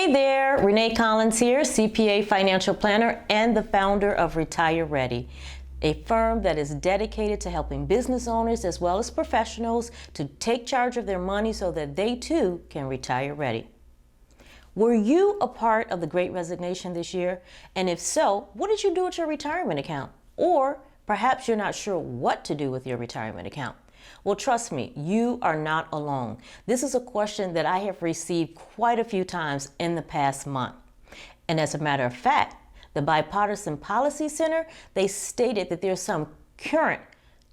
Hey there, Renee Collins here, CPA financial planner and the founder of Retire Ready, a firm that is dedicated to helping business owners as well as professionals to take charge of their money so that they too can retire ready. Were you a part of the Great Resignation this year? And if so, what did you do with your retirement account? Or perhaps you're not sure what to do with your retirement account. Well, trust me, you are not alone. This is a question that I have received quite a few times in the past month. And as a matter of fact, the Bipartisan Policy Center, they stated that there's some current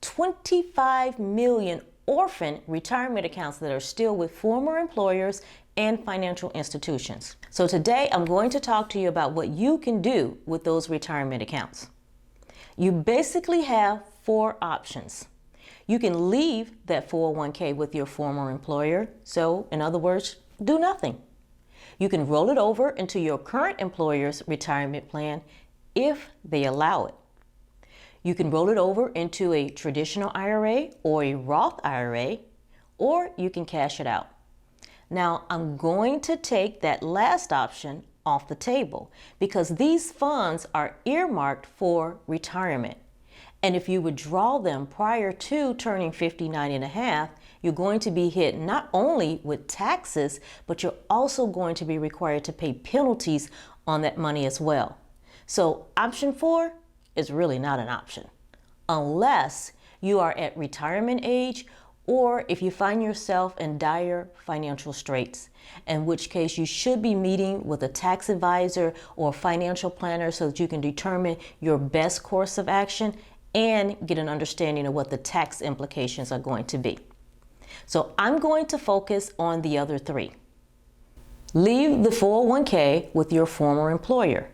25 million orphan retirement accounts that are still with former employers and financial institutions. So today I'm going to talk to you about what you can do with those retirement accounts. You basically have four options. You can leave that 401k with your former employer. So in other words, do nothing. You can roll it over into your current employer's retirement plan if they allow it. You can roll it over into a traditional IRA or a Roth IRA, or you can cash it out. Now, I'm going to take that last option off the table because these funds are earmarked for retirement. And if you withdraw them prior to turning 59 and a half, you're going to be hit not only with taxes, but you're also going to be required to pay penalties on that money as well. So option 4 is really not an option unless you are at retirement age or if you find yourself in dire financial straits, in which case you should be meeting with a tax advisor or financial planner so that you can determine your best course of action and get an understanding of what the tax implications are going to be. So I'm going to focus on the other three. Leave the 401k with your former employer.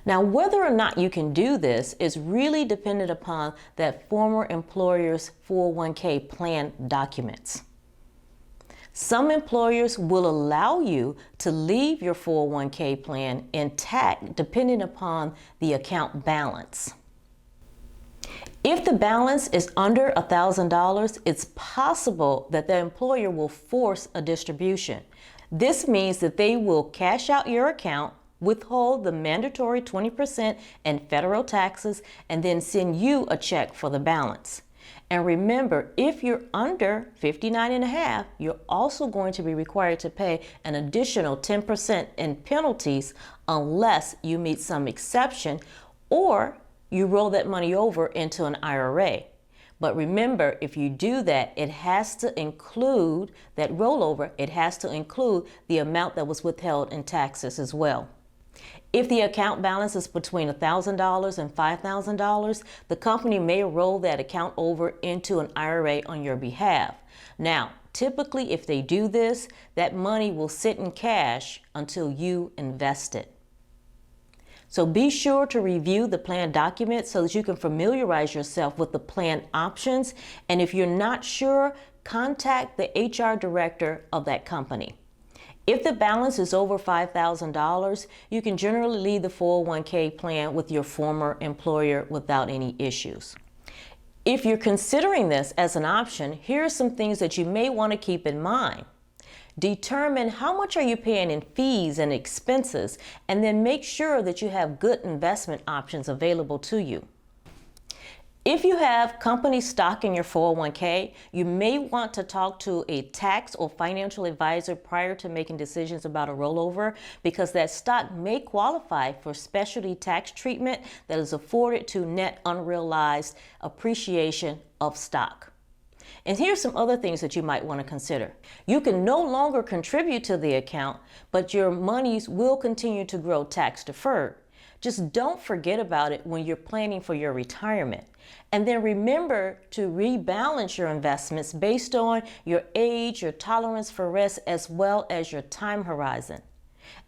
Now, whether or not you can do this is really dependent upon that former employer's 401k plan documents. Some employers will allow you to leave your 401k plan intact depending upon the account balance. If the balance is under $1,000, it's possible that the employer will force a distribution. This means that they will cash out your account, withhold the mandatory 20% and federal taxes, and then send you a check for the balance. And remember, if you're under 59 and a half, you're also going to be required to pay an additional 10% in penalties unless you meet some exception or you roll that money over into an IRA. But remember, if you do that, it has to include that rollover. It has to include the amount that was withheld in taxes as well. If the account balance is between $1,000 and $5,000, the company may roll that account over into an IRA on your behalf. Now, typically, if they do this, that money will sit in cash until you invest it. So be sure to review the plan documents so that you can familiarize yourself with the plan options. And if you're not sure, contact the HR director of that company. If the balance is over $5,000, you can generally leave the 401k plan with your former employer without any issues. If you're considering this as an option, here are some things that you may want to keep in mind. Determine how much are you paying in fees and expenses, and then make sure that you have good investment options available to you. If you have company stock in your 401k, you may want to talk to a tax or financial advisor prior to making decisions about a rollover because that stock may qualify for specialty tax treatment that is afforded to net unrealized appreciation of stock. And here's some other things that you might want to consider. You can no longer contribute to the account, but your monies will continue to grow tax deferred. Just don't forget about it when you're planning for your retirement. And then remember to rebalance your investments based on your age, your tolerance for risk, as well as your time horizon.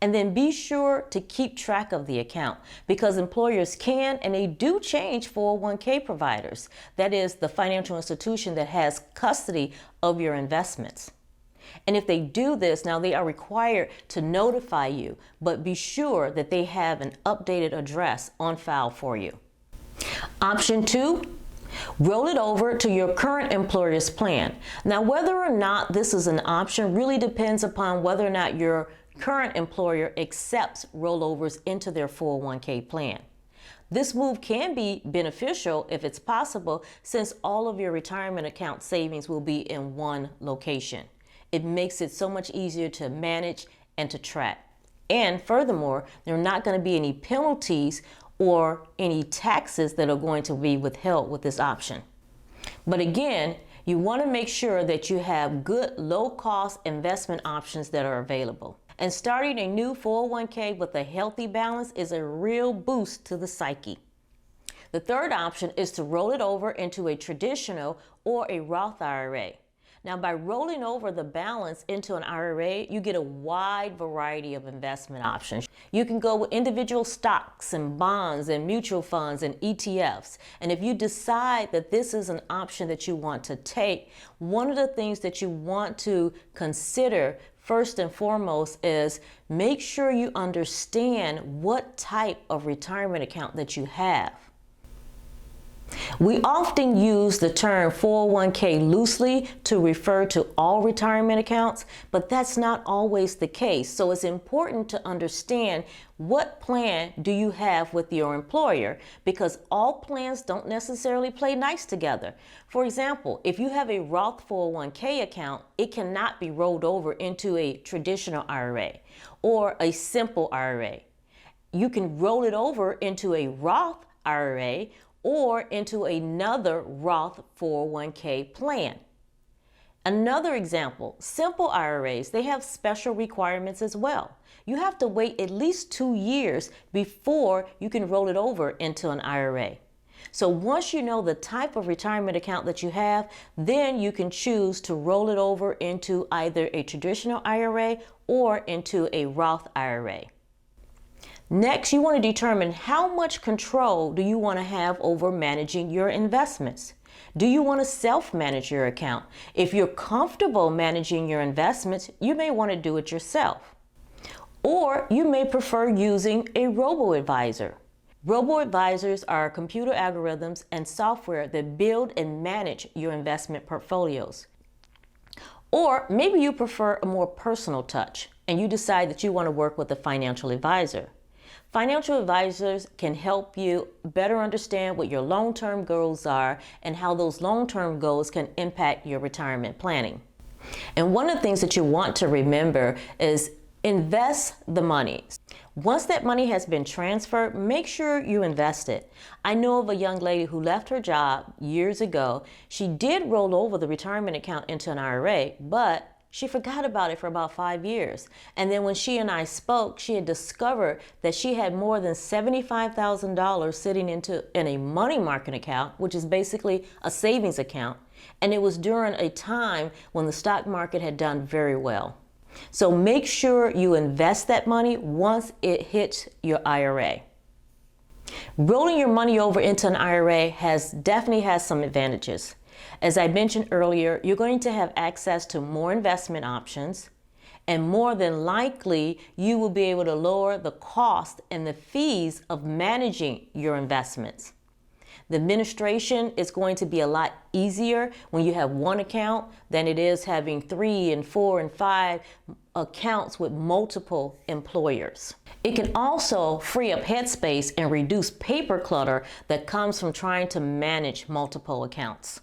And then be sure to keep track of the account because employers can and they do change 401k providers. That is the financial institution that has custody of your investments. And if they do this, now they are required to notify you, but be sure that they have an updated address on file for you. Option 2, roll it over to your current employer's plan. Now, whether or not this is an option really depends upon whether or not your current employer accepts rollovers into their 401k plan. This move can be beneficial if it's possible, since all of your retirement account savings will be in one location. It makes it so much easier to manage and to track. And furthermore, there are not going to be any penalties or any taxes that are going to be withheld with this option. But again, you want to make sure that you have good low-cost investment options that are available. And starting a new 401k with a healthy balance is a real boost to the psyche. The third option is to roll it over into a traditional or a Roth IRA. Now, by rolling over the balance into an IRA, you get a wide variety of investment options. You can go with individual stocks and bonds and mutual funds and ETFs. And if you decide that this is an option that you want to take, one of the things that you want to consider first and foremost is make sure you understand what type of retirement account that you have. We often use the term 401k loosely to refer to all retirement accounts, but that's not always the case. So it's important to understand what plan do you have with your employer, because all plans don't necessarily play nice together. For example, if you have a Roth 401k account, it cannot be rolled over into a traditional IRA or a simple IRA. You can roll it over into a Roth IRA or into another Roth 401k plan. Another example, simple IRAs, they have special requirements as well. You have to wait at least 2 years before you can roll it over into an IRA. So once you know the type of retirement account that you have, then you can choose to roll it over into either a traditional IRA or into a Roth IRA. Next, you want to determine how much control do you want to have over managing your investments. Do you want to self-manage your account? If you're comfortable managing your investments, you may want to do it yourself. Or you may prefer using a robo-advisor. Robo-advisors are computer algorithms and software that build and manage your investment portfolios. Or maybe you prefer a more personal touch and you decide that you want to work with a financial advisor. Financial advisors can help you better understand what your long-term goals are and how those long-term goals can impact your retirement planning. And one of the things that you want to remember is invest the money. Once that money has been transferred, make sure you invest it. I know of a young lady who left her job years ago. She did roll over the retirement account into an IRA, but she forgot about it for about 5 years. And then when she and I spoke, she had discovered that she had more than $75,000 sitting in a money market account, which is basically a savings account. And it was during a time when the stock market had done very well. So make sure you invest that money once it hits your IRA. Rolling your money over into an IRA definitely has some advantages. As I mentioned earlier, you're going to have access to more investment options, and more than likely, you will be able to lower the cost and the fees of managing your investments. The administration is going to be a lot easier when you have one account than it is having 3 and 4 and 5 accounts with multiple employers. It can also free up headspace and reduce paper clutter that comes from trying to manage multiple accounts.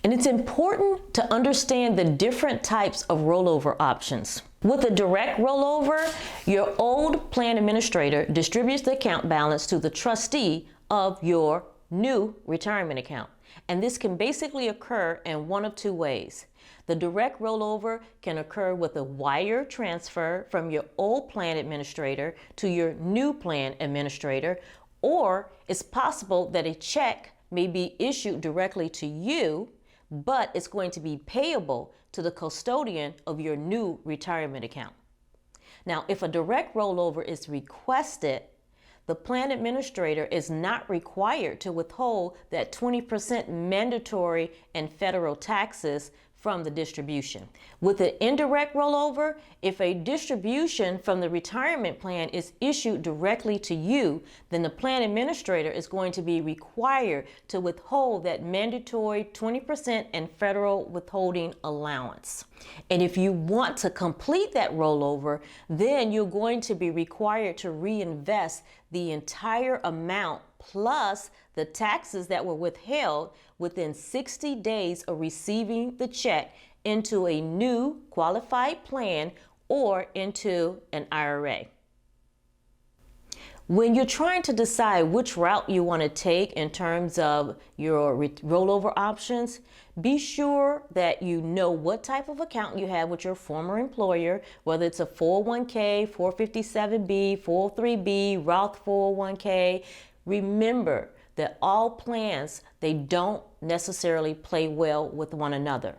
And it's important to understand the different types of rollover options. With a direct rollover, your old plan administrator distributes the account balance to the trustee of your new retirement account. And this can basically occur in one of 2 ways. The direct rollover can occur with a wire transfer from your old plan administrator to your new plan administrator, or it's possible that a check may be issued directly to you, but it's going to be payable to the custodian of your new retirement account. Now, if a direct rollover is requested, the plan administrator is not required to withhold that 20% mandatory and federal taxes from the distribution. With an indirect rollover, if a distribution from the retirement plan is issued directly to you, then the plan administrator is going to be required to withhold that mandatory 20% and federal withholding allowance. And if you want to complete that rollover, then you're going to be required to reinvest the entire amount plus the taxes that were withheld within 60 days of receiving the check into a new qualified plan or into an IRA. When you're trying to decide which route you want to take in terms of your rollover options, be sure that you know what type of account you have with your former employer, whether it's a 401k, 457b, 403b, Roth 401k. Remember that all plans, they don't necessarily play well with one another.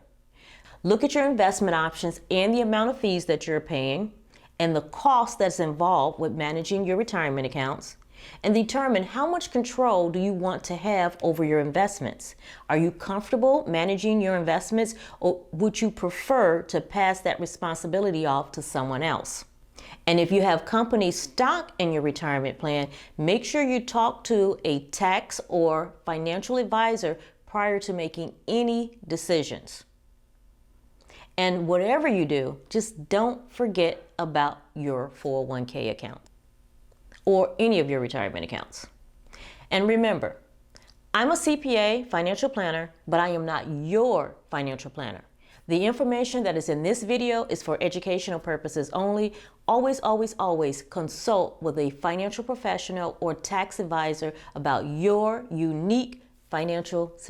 Look at your investment options and the amount of fees that you're paying and the cost that's involved with managing your retirement accounts, and determine how much control do you want to have over your investments. Are you comfortable managing your investments, or would you prefer to pass that responsibility off to someone else? And if you have company stock in your retirement plan, make sure you talk to a tax or financial advisor prior to making any decisions. And whatever you do, just don't forget about your 401k account or any of your retirement accounts. And remember, I'm a CPA financial planner, but I am not your financial planner. The information that is in this video is for educational purposes only. Always, always, always consult with a financial professional or tax advisor about your unique financial situation.